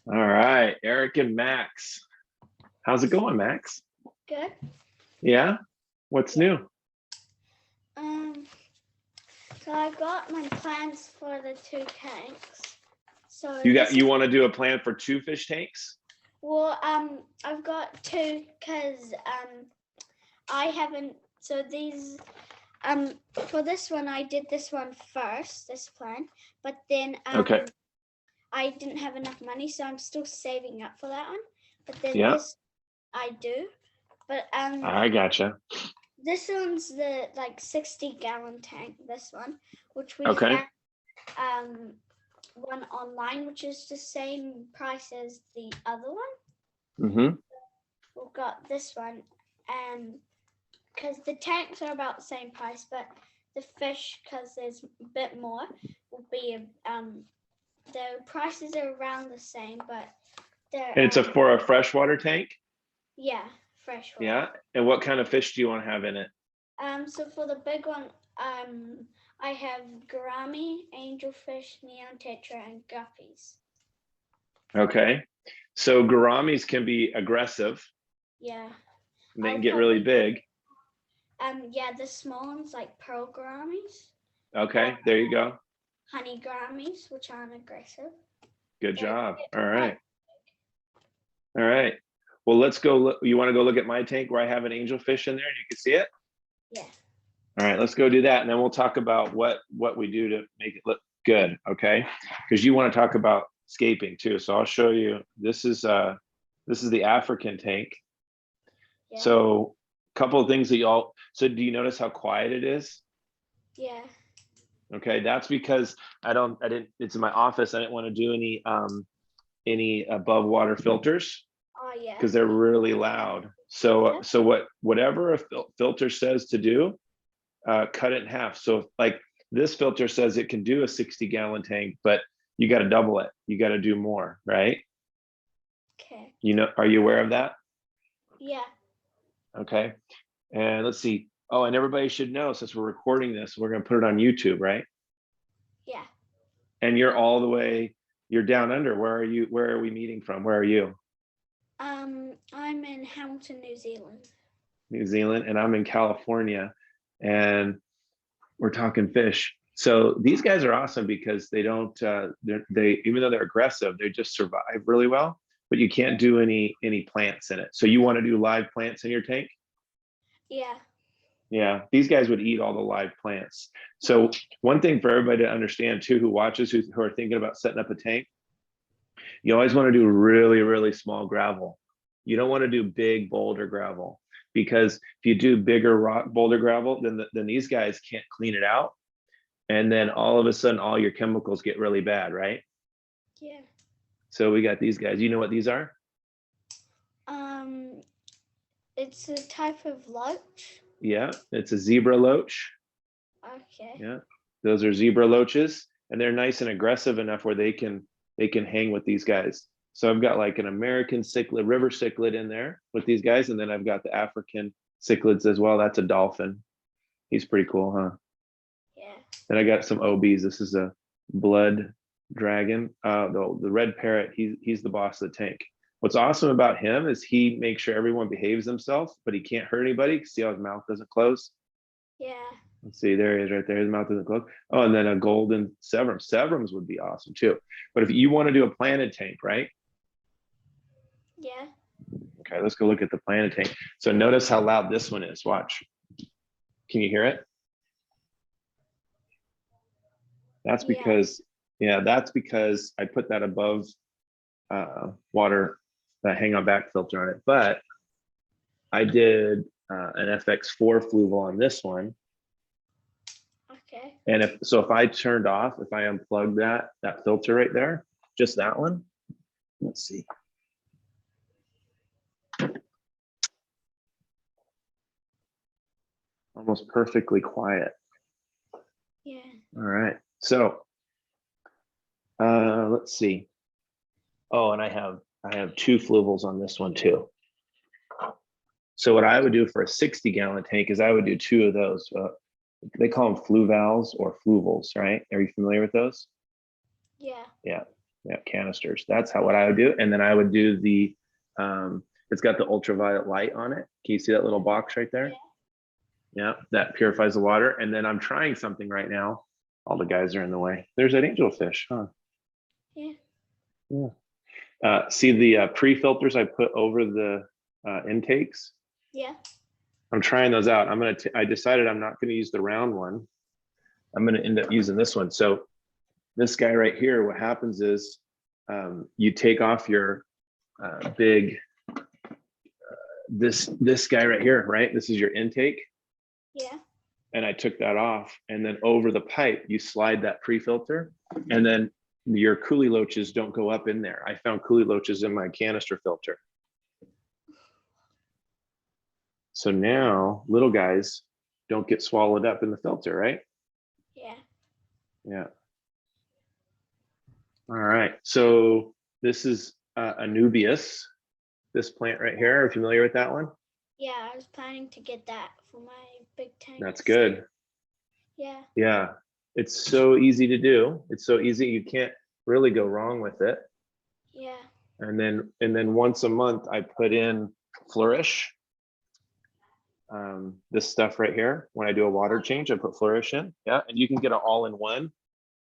All right, Eric and Max. How's it going, Max? Good. Yeah? What's new? Um, so I got my plans for the two tanks. So You want to do a plan for 2 fish tanks? well, I've got two because I haven't. So these for this one I did this one first, this plan, but then Okay. I didn't have enough money, so I'm still saving up for that one. But then Yeah. this I do, but I gotcha. this one's the 60-gallon tank. This one, which we Okay. found one online, which is the same price as the other one. Mm-hmm. We've got this one, and because the tanks are about the same price, but the fish, because there's a bit more, will be the prices are around the same, but they're And it's for a freshwater tank? yeah, freshwater. Yeah. And what kind of fish do you want to have in it? So for the big one, I have gourami, angelfish, neon tetra, and guppies. Okay. So gouramis can be aggressive. Yeah. And they can get really big. Yeah, the small ones like pearl gouramis. Okay, there you go. Honey gouramis, which aren't aggressive. Good job. All right. All right. Well, let's go look. You want to go look at my tank where I have an angelfish in there and you can see it? Yeah. All right, let's go do that. And then we'll talk about what we do to make it look good. Okay. Because you want to talk about scaping too. So I'll show you. This is the African tank. Yeah. So a couple of things that so do you notice how quiet it is? Yeah. Okay. That's because it's in my office. I didn't want to do any above water filters. Oh yeah. Because they're really loud. So whatever a filter says to do, cut it in half. So like this filter says it can do a 60-gallon tank, but you got to double it. You got to do more, right? Okay. Are you aware of that? Yeah. Okay. And let's see. Oh, and everybody should know, since we're recording this, we're going to put it on YouTube, right? Yeah. And you're down under. Where are you? Where are we meeting from? Where are you? I'm in Hamilton, New Zealand. New Zealand, and I'm in California, and we're talking fish. So these guys are awesome because they don't they even though they're aggressive, they just survive really well, but you can't do any plants in it. So you want to do live plants in your tank? Yeah. Yeah, these guys would eat all the live plants. So one thing for everybody to understand too, who watches, who are thinking about setting up a tank, you always want to do really, really small gravel. You don't want to do big boulder gravel, because if you do bigger rock boulder gravel, then these guys can't clean it out. And then all of a sudden, all your chemicals get really bad, right? Yeah. So we got these guys. You know what these are? It's a type of loach. Yeah, it's a zebra loach. Okay. Yeah, those are zebra loaches, and they're nice and aggressive enough where they can hang with these guys. So I've got like an American cichlid, river cichlid in there with these guys, and then I've got the African cichlids as well. That's a dolphin. He's pretty cool, huh? Yeah. Then I got some OBs. This is a blood dragon. The red parrot. He's the boss of the tank. What's awesome about him is he makes sure everyone behaves themselves, but he can't hurt anybody. See how his mouth doesn't close? Yeah. Let's see, there he is right there. His mouth doesn't close. Oh, and then a golden Severum. Severums would be awesome too. But if you want to do a planted tank, right? Yeah. Okay, let's go look at the planted tank. So notice how loud this one is. Watch. Can you hear it? That's because, that's because I put that above water, that hang on back filter on it. But I did an FX4 fluval on this one. Okay. And if I turned off, if I unplugged that filter right there, just that one, let's see. Almost perfectly quiet. Yeah. All right. So let's see. Oh, and I have 2 fluvals on this one too. So what I would do for a 60-gallon tank is I would do 2 of those. They call them fluvals or fluvals, right? Are you familiar with those? Yeah. Yeah. Yeah, canisters. That's how what I would do. And then I would do the it's got the ultraviolet light on it. Can you see that little box right there? Yeah, that purifies the water. And then I'm trying something right now. All the guys are in the way. There's that angelfish, huh? Yeah. Yeah. See the pre-filters I put over the intakes? Yeah. I'm trying those out. I decided I'm not gonna use the round one. I'm gonna end up using this one. So this guy right here, what happens is you take off your big, this guy right here, right? This is your intake. Yeah. And I took that off, and then over the pipe, you slide that pre-filter, and then your coolie loaches don't go up in there. I found coolie loaches in my canister filter. So now little guys don't get swallowed up in the filter, right? Yeah. Yeah. All right. So this is Anubias, this plant right here. Are you familiar with that one? Yeah, I was planning to get that for my big tank. That's good. Yeah. Yeah. It's so easy to do. It's so easy. You can't really go wrong with it. Yeah. And then once a month I put in Flourish. This stuff right here. When I do a water change, I put Flourish in. Yeah. And you can get it all in one.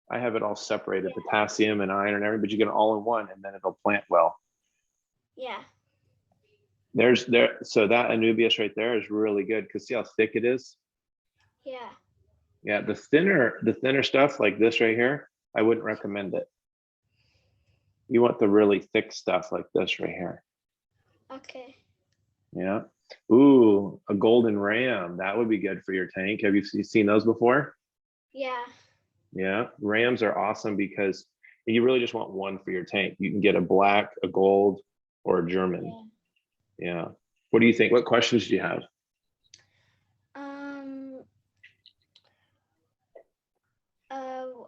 I have it all separated, potassium and iron and everything, but you get it all in one, and then it'll plant well. Yeah. So that Anubias right there is really good because see how thick it is? Yeah. Yeah, the thinner stuff like this right here, I wouldn't recommend it. You want the really thick stuff like this right here. Okay. Yeah. Ooh, a golden ram. That would be good for your tank. Have you seen those before? Yeah. Yeah, rams are awesome because you really just want one for your tank. You can get a black, a gold, or a German. Yeah. What do you think? What questions do you have?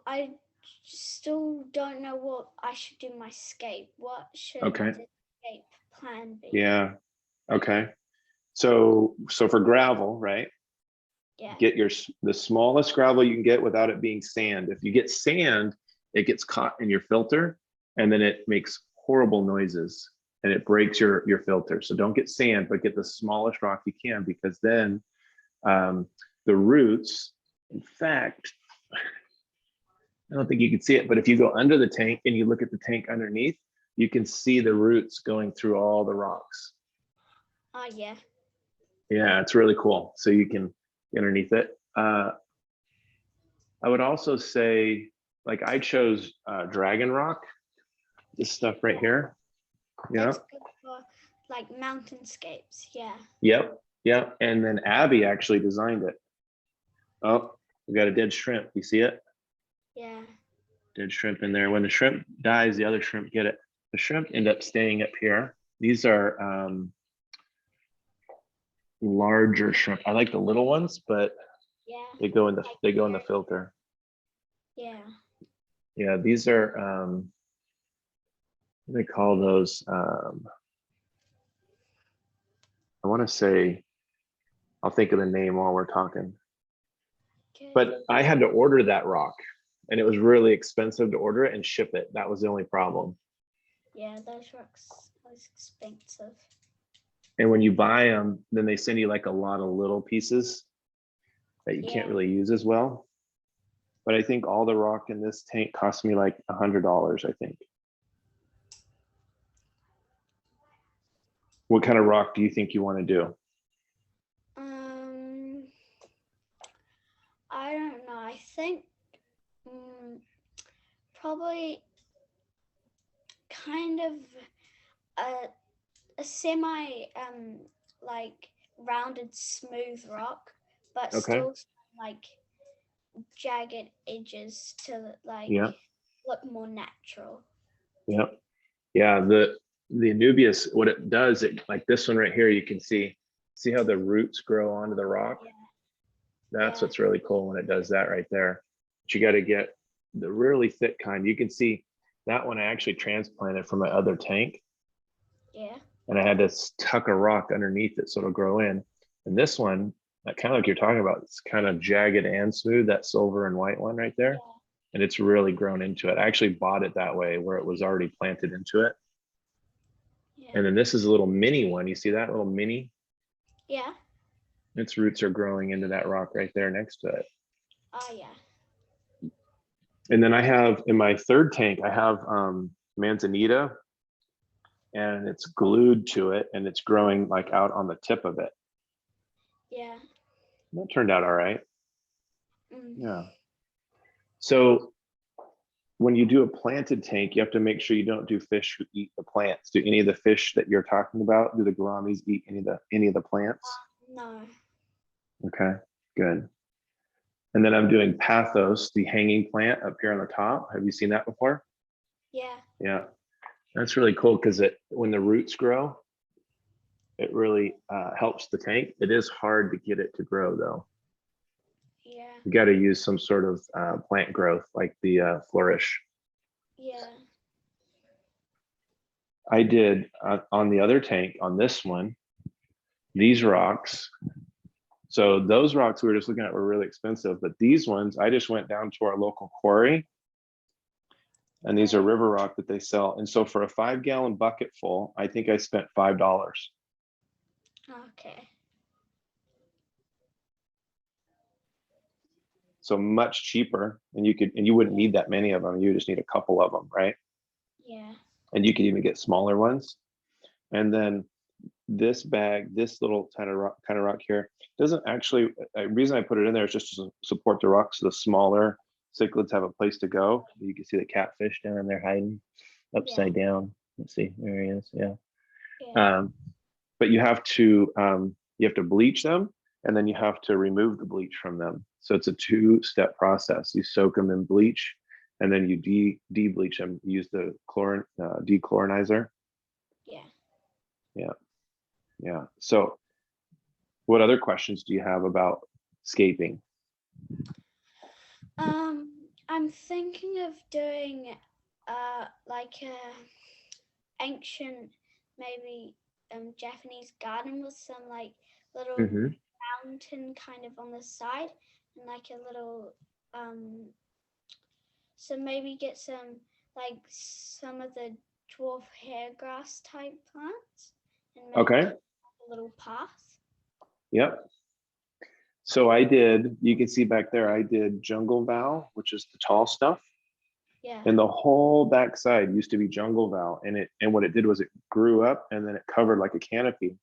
I still don't know what I should do my scape. What should the scape plan be? Yeah. Okay. So for gravel, right? Yeah. Get the smallest gravel you can get without it being sand. If you get sand, it gets caught in your filter and then it makes horrible noises and it breaks your filter. So don't get sand, but get the smallest rock you can, because then the roots, in fact, I don't think you can see it, but if you go under the tank and you look at the tank underneath, you can see the roots going through all the rocks. Oh, yeah. Yeah, it's really cool. So you can get underneath it. I would also say, like I chose dragon rock, this stuff right here. Yeah. That's good for like mountainscapes. Yeah. Yep. Yep. And then Abby actually designed it. Oh, we got a dead shrimp. You see it? Yeah. Dead shrimp in there. When the shrimp dies, the other shrimp get it. The shrimp end up staying up here. These are larger shrimp. I like the little ones, but yeah, they go in the filter. Yeah. Yeah, these are what do they call those? I want to say, I'll think of the name while we're talking. Okay. But I had to order that rock, and it was really expensive to order it and ship it. That was the only problem. Yeah, those rocks are expensive. And when you buy them, then they send you like a lot of little pieces that you can't really use as well. But I think all the rock in this tank cost me like $100, I think. What kind of rock do you think you want to do? I don't know. I think probably kind of a semi like rounded smooth rock, but still like jagged edges to like look more natural. Yeah. Yeah. The Anubias, what it does, it like this one right here, you can see how the roots grow onto the rock. Yeah. That's what's really cool when it does that right there. But you got to get the really thick kind. You can see that one I actually transplanted from my other tank. Yeah. And I had to tuck a rock underneath it so it'll grow in. And this one, that kind of like you're talking about, it's kind of jagged and smooth, that silver and white one right there. and it's really grown into it. I actually bought it that way where it was already planted into it. Yeah. And then this is a little mini one. You see that little mini? Yeah. Its roots are growing into that rock right there next to it. Oh yeah. And then I have in my third tank, I have manzanita, and it's glued to it and it's growing like out on the tip of it. Yeah. That turned out all right. Mm. Yeah. So when you do a planted tank, you have to make sure you don't do fish who eat the plants. Do any of the fish that you're talking about, do the gouramis eat any of the plants? No. Okay, good. And then I'm doing pathos, the hanging plant up here on the top. Have you seen that before? Yeah. Yeah, that's really cool because when the roots grow, it really helps the tank. It is hard to get it to grow though. Yeah. You got to use some sort of plant growth like the flourish. Yeah. I did on the other tank, on this one, these rocks. So those rocks we were just looking at were really expensive, but these ones, I just went down to our local quarry, and these are river rock that they sell. And so for a 5-gallon bucket full, I think I spent $5. Okay. So much cheaper, and you wouldn't need that many of them. You just need a couple of them, right? Yeah. And you could even get smaller ones. And then this bag, this little kind of rock here, doesn't actually, the reason I put it in there is just to support the rocks. So the smaller cichlids have a place to go. You can see the catfish down in there hiding upside down. Let's see, there he is. Yeah. Yeah. But you have to bleach them, and then you have to remove the bleach from them. So it's a 2-step process. You soak them in bleach, and then you de-bleach them. Use the dechlorinizer. Yeah. Yeah. Yeah. So what other questions do you have about scaping? I'm thinking of doing like a ancient maybe Japanese garden with some like little mountain kind of on the side and like a little so maybe get some of the dwarf hair grass type plants and make a little path. Yep. So I did, you can see back there, I did jungle val, which is the tall stuff. Yeah. And the whole backside used to be jungle val. And what it did was it grew up and then it covered like a canopy.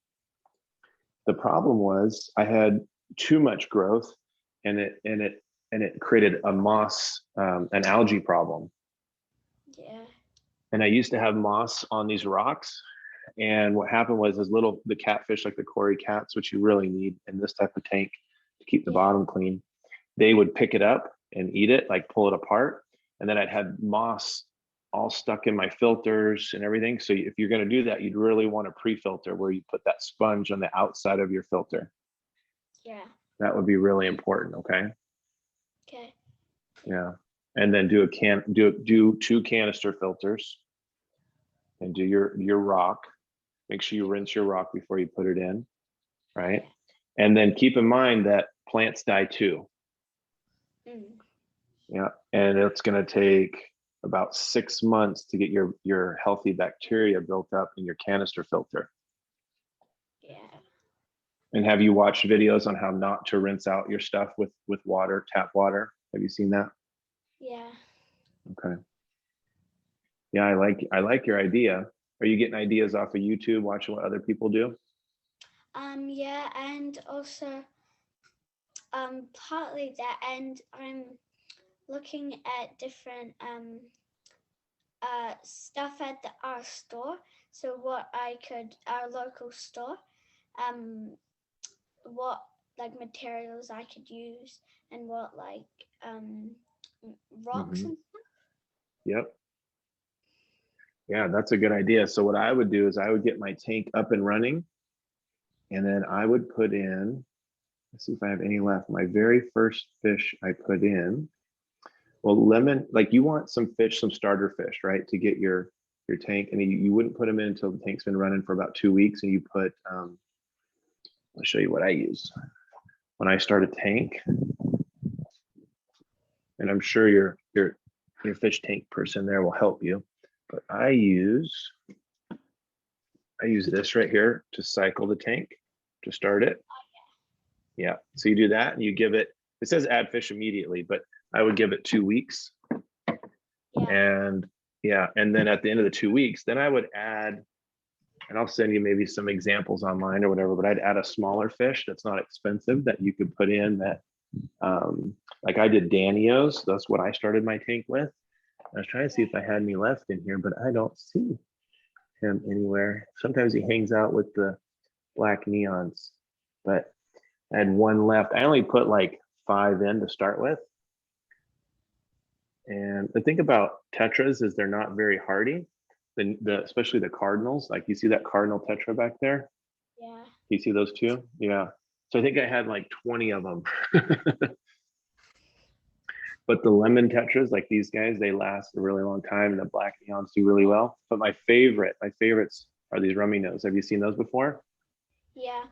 The problem was I had too much growth, and it created a moss, an algae problem. Yeah. And I used to have moss on these rocks. And what happened was the catfish, like the Cory cats, which you really need in this type of tank to keep the bottom clean, they would pick it up and eat it, like pull it apart. And then I'd had moss all stuck in my filters and everything. So if you're going to do that, you'd really want to pre-filter where you put that sponge on the outside of your filter. Yeah. That would be really important. Okay. Okay. Yeah. And then do 2 canister filters and do your rock. Make sure you rinse your rock before you put it in. Right. And then keep in mind that plants die too. Yeah. And it's going to take about 6 months to get your healthy bacteria built up in your canister filter. Yeah. And have you watched videos on how not to rinse out your stuff with water, tap water? Have you seen that? Yeah. Okay. Yeah, I like your idea. Are you getting ideas off of YouTube, watching what other people do? Yeah, and also partly that, and I'm looking at different stuff at our store. So what our local store, what like materials I could use and what like rocks and stuff. Yep. Yeah, that's a good idea. So what I would do is I would get my tank up and running, and then I would put in, let's see if I have any left. My very first fish I put in, well, like you want some fish, some starter fish, right? To get your tank. And you wouldn't put them in until the tank's been running for about 2 weeks. And you put, I'll show you what I use. When I start a tank, and I'm sure your your fish tank person there will help you. But I use this right here to cycle the tank to start it. Yeah, so you do that and you give it says add fish immediately, but I would give it 2 weeks. Yeah. And yeah, and then at the end of the 2 weeks, then I would add, and I'll send you maybe some examples online or whatever, but I'd add a smaller fish that's not expensive that you could put in that, like I did Danios. That's what I started my tank with. I was trying to see if I had any left in here, but I don't see him anywhere. Sometimes he hangs out with the black neons, but I had one left. I only put like 5 in to start with. And the thing about tetras is they're not very hardy. Especially the cardinals, like you see that cardinal tetra back there. Yeah. You see those two? Yeah. So I think I had like 20 of them. But the lemon tetras, like these guys, they last a really long time, and the black neons do really well. But my favorites are these rummy nose. Have you seen those before? Yeah.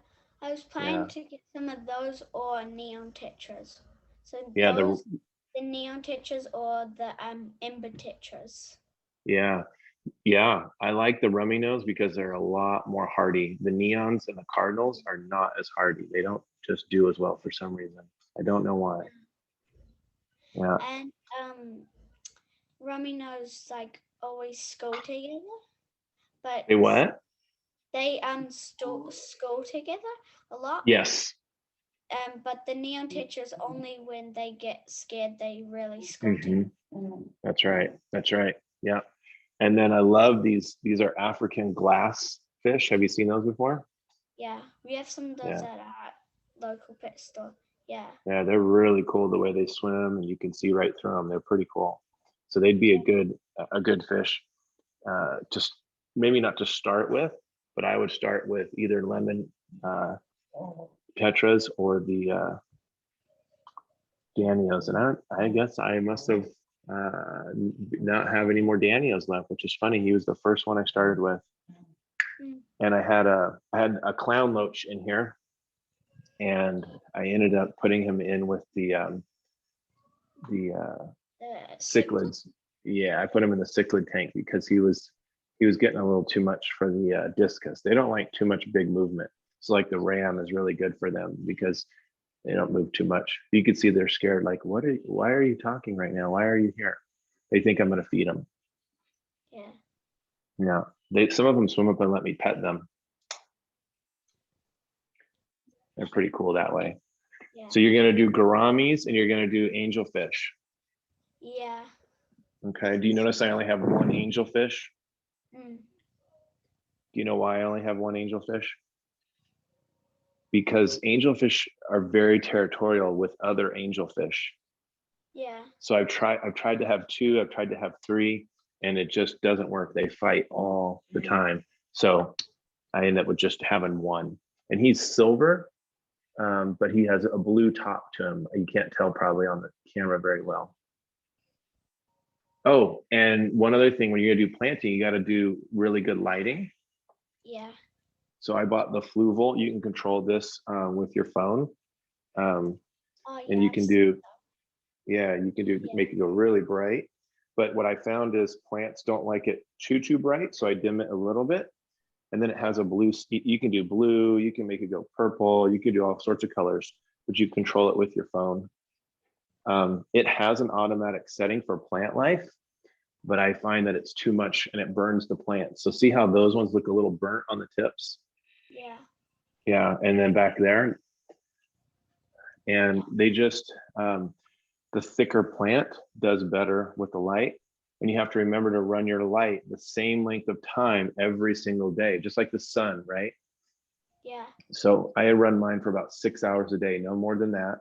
I was planning to get some of those or neon tetras. So Yeah, those, the neon tetras or the ember tetras. yeah. I like the rummy nose because they're a lot more hardy. The neons and the cardinals are not as hardy. They don't just do as well for some reason. I don't know why. Yeah. And rummy nose like always go together, but They what? they school together a lot. Yes. But the neon tetras only when they get scared they really school together. That's right. That's right. Yeah. And then I love these. These are African glass fish. Have you seen those before? Yeah, we have some of those at our local pet store. Yeah. Yeah, they're really cool the way they swim, and you can see right through them. They're pretty cool. So they'd be a good fish. Just maybe not to start with, but I would start with either lemon tetras or the Danios. And I guess I must have not have any more Danios left, which is funny. He was the first one I started with. And I had a clown loach in here, and I ended up putting him in with the cichlids. Yeah, I put him in the cichlid tank because he was getting a little too much for the discus. They don't like too much big movement. So like the ram is really good for them because they don't move too much. You can see they're scared. Like, why are you talking right now? Why are you here? They think I'm going to feed them. Yeah. Yeah. Some of them swim up and let me pet them. They're pretty cool that way. Yeah. So you're going to do gouramis and you're going to do angelfish. Yeah. Okay. Do you notice I only have one angelfish? Do you know why I only have one angelfish? Because angelfish are very territorial with other angelfish. Yeah. So I've tried to have 2, I've tried to have 3, and it just doesn't work. They fight all the time. So I end up with just having one. And he's silver, but he has a blue top to him. You can't tell probably on the camera very well. Oh, and one other thing, when you're gonna do planting, you gotta do really good lighting. Yeah. So I bought the Fluval. You can control this with your phone. And you can do, make it go really bright. But what I found is plants don't like it too bright. So I dim it a little bit. And then it has a blue, you can do blue, you can make it go purple, you can do all sorts of colors, but you control it with your phone. It has an automatic setting for plant life, but I find that it's too much and it burns the plant. So see how those ones look a little burnt on the tips? Yeah. Yeah, and then back there. And they just, the thicker plant does better with the light. And you have to remember to run your light the same length of time every single day, just like the sun, right? Yeah. So I run mine for about 6 hours a day, no more than that.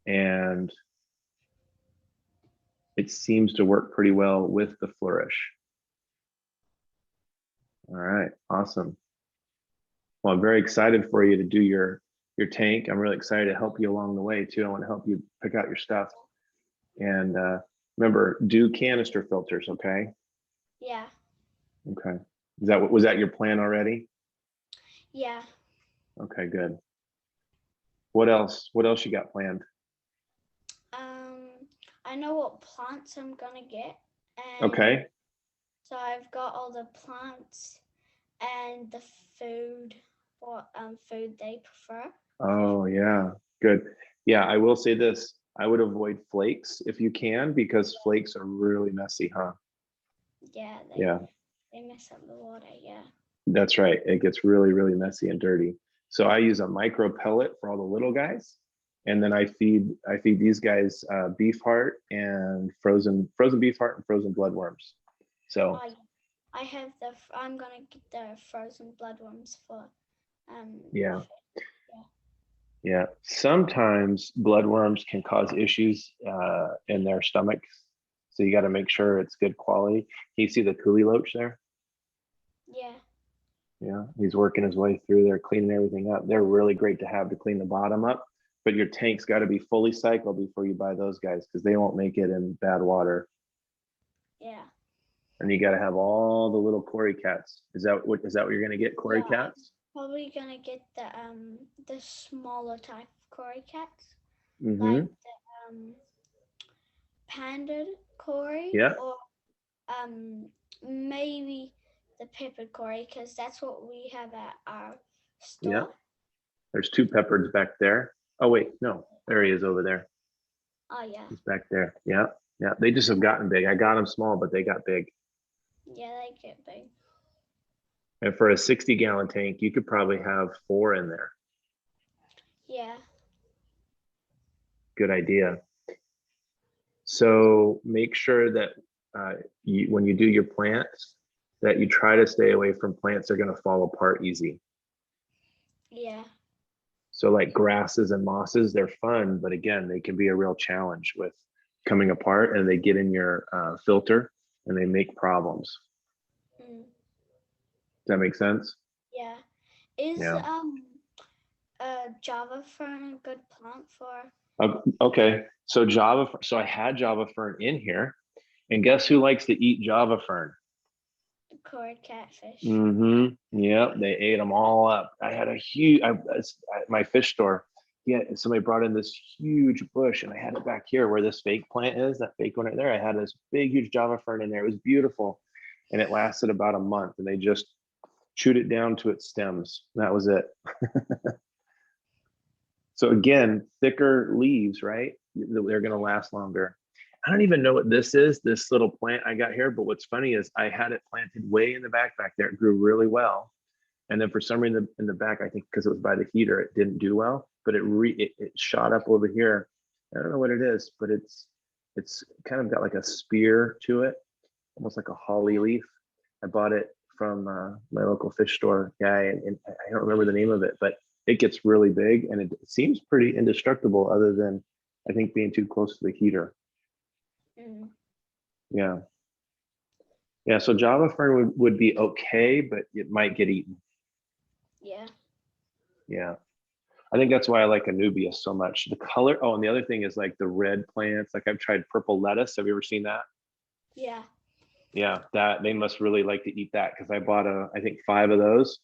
And it seems to work pretty well with the flourish. All right, awesome. Well, I'm very excited for you to do your tank. I'm really excited to help you along the way too. I want to help you pick out your stuff. And remember, do canister filters, okay? Yeah. Okay. Was that your plan already? Yeah. Okay, good. What else? What else you got planned? I know what plants I'm gonna get. And Okay. so I've got all the plants and the food, what food they prefer. Oh yeah, good. Yeah, I will say this. I would avoid flakes if you can, because flakes are really messy, huh? Yeah, Yeah, they mess up the water. Yeah. that's right. It gets really, really messy and dirty. So I use a micro pellet for all the little guys, and then I feed these guys beef heart and frozen beef heart and frozen bloodworms. So I have I'm gonna get the frozen bloodworms for yeah, yeah. yeah. Sometimes bloodworms can cause issues in their stomachs, so you got to make sure it's good quality. Can you see the coolie loach there? Yeah. Yeah, he's working his way through there, cleaning everything up. They're really great to have to clean the bottom up, but your tank's got to be fully cycled before you buy those guys, because they won't make it in bad water. Yeah. And you got to have all the little Cory cats. Is that what you're gonna get, Cory Yeah, cats? probably gonna get the smaller type of Cory cats, like Mm-hmm. the panda Cory, Yeah, or maybe the peppered Cory, because that's what we have at our yeah. store. There's two peppards back there. Oh wait, no, there he is over there. Oh yeah. He's back there. Yeah, yeah. They just have gotten big. I got them small, but they got big. Yeah, they get big. And for a 60-gallon tank, you could probably have 4 in there. Yeah. Good idea. So make sure that when you do your plants, that you try to stay away from plants that are going to fall apart easy. Yeah. So like grasses and mosses, they're fun, but again, they can be a real challenge with coming apart, and they get in your filter and they make problems. Mm. Does that make sense? Yeah. Is Yeah. Java fern a good plant for Okay. So so I had Java fern in here, and guess who likes to eat Java fern? the Cory catfish? Mm-hmm. Yep, they ate them all up. I had a huge, my fish store. Yeah, somebody brought in this huge bush, and I had it back here where this fake plant is. That fake one right there. I had this big, huge Java fern in there. It was beautiful, and it lasted about a month. And they just chewed it down to its stems. That was it. So again, thicker leaves, right? They're going to last longer. I don't even know what this is, this little plant I got here. But what's funny is I had it planted way in the back there. It grew really well. And then for some reason in the back, I think because it was by the heater, it didn't do well, but it shot up over here. I don't know what it is, but it's kind of got like a spear to it, almost like a holly Yeah. leaf. I bought it from my local fish store guy, and I don't remember the name of it, but it gets really big, and it seems pretty indestructible, other than I think being too close to the heater. Mm. Yeah, yeah. So Java fern would be okay, but it might get eaten. Yeah. Yeah. I think that's why I like Anubias so much. The color. Oh, and the other thing is like the red plants. Like I've tried purple lettuce. Have you ever seen that? Yeah. Yeah, that they must really like to eat that, because I bought I think 5 of those.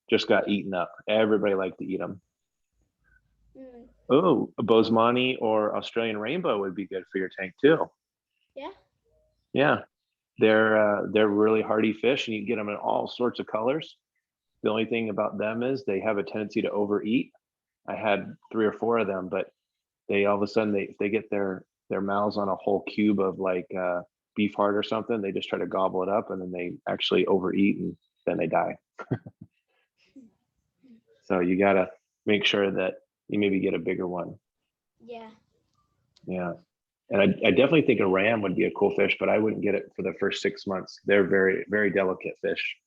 Just got eaten up. Everybody liked to eat them. Mm. Oh, a Bosemani or Australian rainbow would be good for your tank too. Yeah. Yeah, they're really hardy fish, and you can get them in all sorts of colors. The only thing about them is they have a tendency to overeat. I had 3 or 4 of them, but they all of a sudden if they get their mouths on a whole cube of like beef heart or something, they just try to gobble it up, and then they actually overeat, and then they die. So you gotta make sure that you maybe get a bigger one. Yeah. Yeah. And I definitely think a ram would be a cool fish, but I wouldn't get it for the first 6 months. They're very, very delicate fish.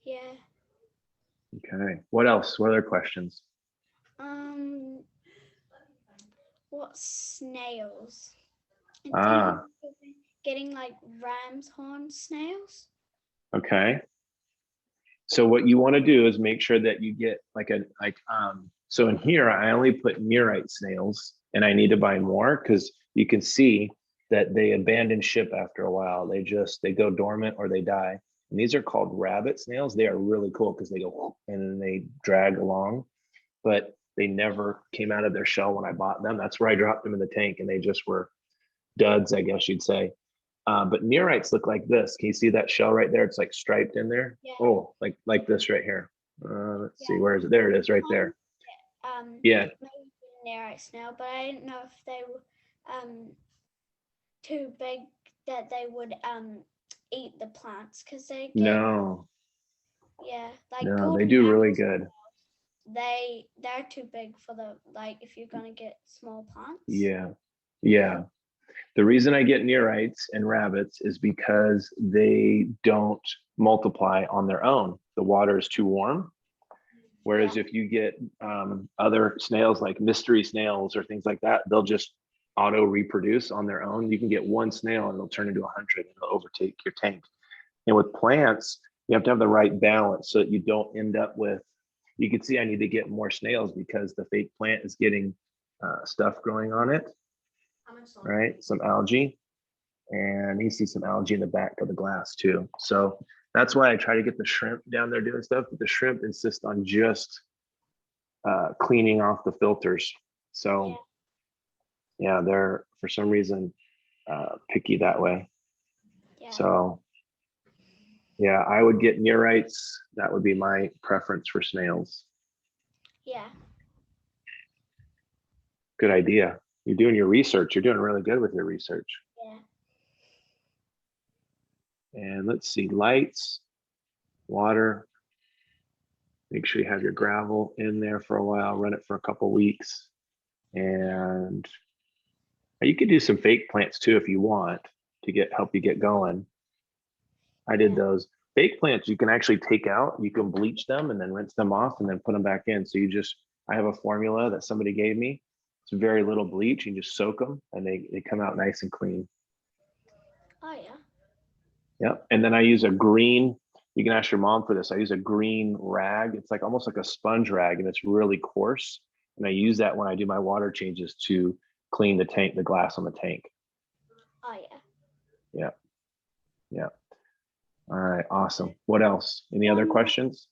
Yeah. Okay. What else? What other questions? Um, what snails? I'm thinking Ah, of getting like ram's horn snails. okay. So what you want to do is make sure that you get so in here I only put murite snails, and I need to buy more because you can see that they abandon ship after a while. They go dormant or they die. And these are called rabbit snails. They are really cool because they go and then they drag along, but they never came out of their shell when I bought them. That's where I dropped them in the tank, and they just were duds, I guess you'd say. But neorites look like this. Can you see that shell right there? It's like striped in there. Yeah. Oh, like this right here. Let's see, Yeah. where is it? There it is, right there. Yeah. Maybe nearite snail, but I didn't know if they were too big that they would eat the plants because they get No, like no, they golden do apple really good. they're too big for the like if you're gonna get small plants. Yeah, yeah. The reason I get neorites and rabbits is because they don't multiply on their own. The water is too warm. Whereas Yeah. if you get other snails like mystery snails or things like that, they'll just auto reproduce on their own. You can get one snail and it'll turn into 100 and it'll overtake your tank. And with plants, you have to have the right balance so that you don't end up with, you can see I need to get more snails because the fake plant is getting stuff growing on it, right? Some algae. And you see some algae in the back of the glass too. So that's why I try to get the shrimp down there doing stuff, but the shrimp insist on just cleaning off the filters. So yeah, they're for some reason picky that way. Yeah. So yeah, I would get neorites. That would be my preference for snails. Yeah. Good idea. You're doing your research. You're doing really good with your research. Yeah. And let's see, lights, water. Make sure you have your gravel in there for a while, run it for a couple weeks. And you could do some fake plants too if you want to help you get going. I did those. Fake plants you can actually take out, you can bleach them and then rinse them off and then put them back in. So I have a formula that somebody gave me. It's very little bleach, you just soak them and they come out nice and clean. Oh yeah. Yep. And then I use a green, you can ask your mom for this. I use a green rag. It's like almost like a sponge rag and it's really coarse. And I use that when I do my water changes to clean the tank, the glass on the tank. Oh yeah. Yeah. Yeah. All right. Awesome. What else? Any other questions?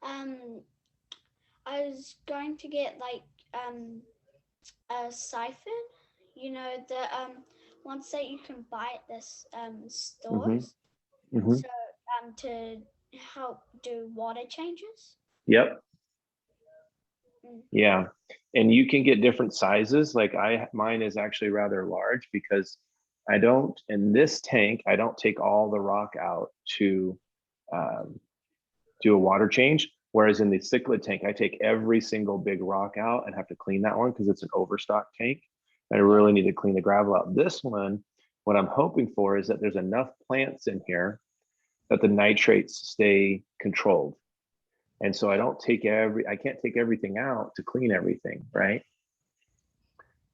I was going to get like a siphon, you know, the ones that you can buy at this stores. Mm-hmm. So to help do water changes. Yep. Yeah. And you can get different sizes. Like mine is actually rather large because in this tank, I don't take all the rock out to do a water change. Whereas in the cichlid tank, I take every single big rock out and have to clean that one because it's an overstock tank. And I really need to clean the gravel out. This one, what I'm hoping for is that there's enough plants in here that the nitrates stay controlled. And so I can't take everything out to clean everything, right?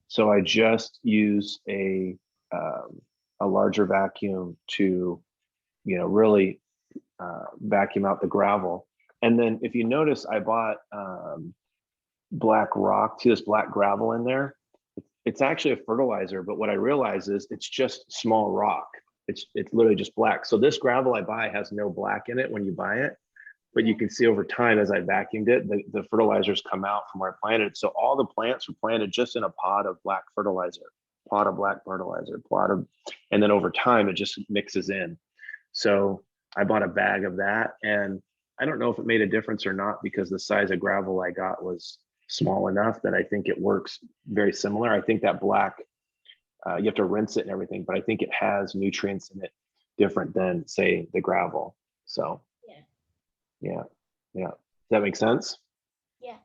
So I just use a larger vacuum to, really vacuum out the gravel. And then if you notice, I bought black rock, see this black gravel in there? It's actually a fertilizer, but what I realize is it's just small rock. It's literally just black. So this gravel I buy has no black in it when you buy it. But you can see over time as I vacuumed it, the fertilizers come out from where I planted it. So all the plants were planted just in a pot of black fertilizer, and then over time it just mixes in. So I bought a bag of that, and I don't know if it made a difference or not because the size of gravel I got was small enough that I think it works very similar. I think that black, you have to rinse it and everything, but I think it has nutrients in it different than say the gravel. So yeah. Does that make sense? Yeah.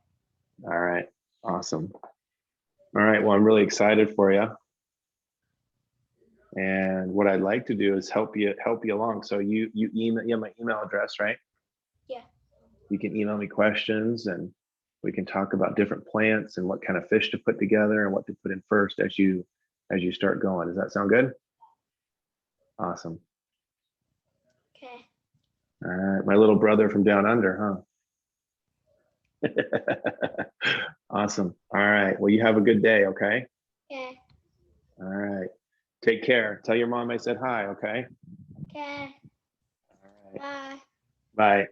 All right. Awesome. All right. Well, I'm really excited for you. And what I'd like to do is help you along. So you have my email address, right? Yeah. You can email me questions and we can talk about different plants and what kind of fish to put together and what to put in first as you start going. Does that sound good? Awesome. Okay. All right. My little brother from down under, huh? Awesome. All right. Well, you have a good day, okay? Yeah. All right. Take care. Tell your mom I said hi, okay? Okay. All right. Bye. Bye.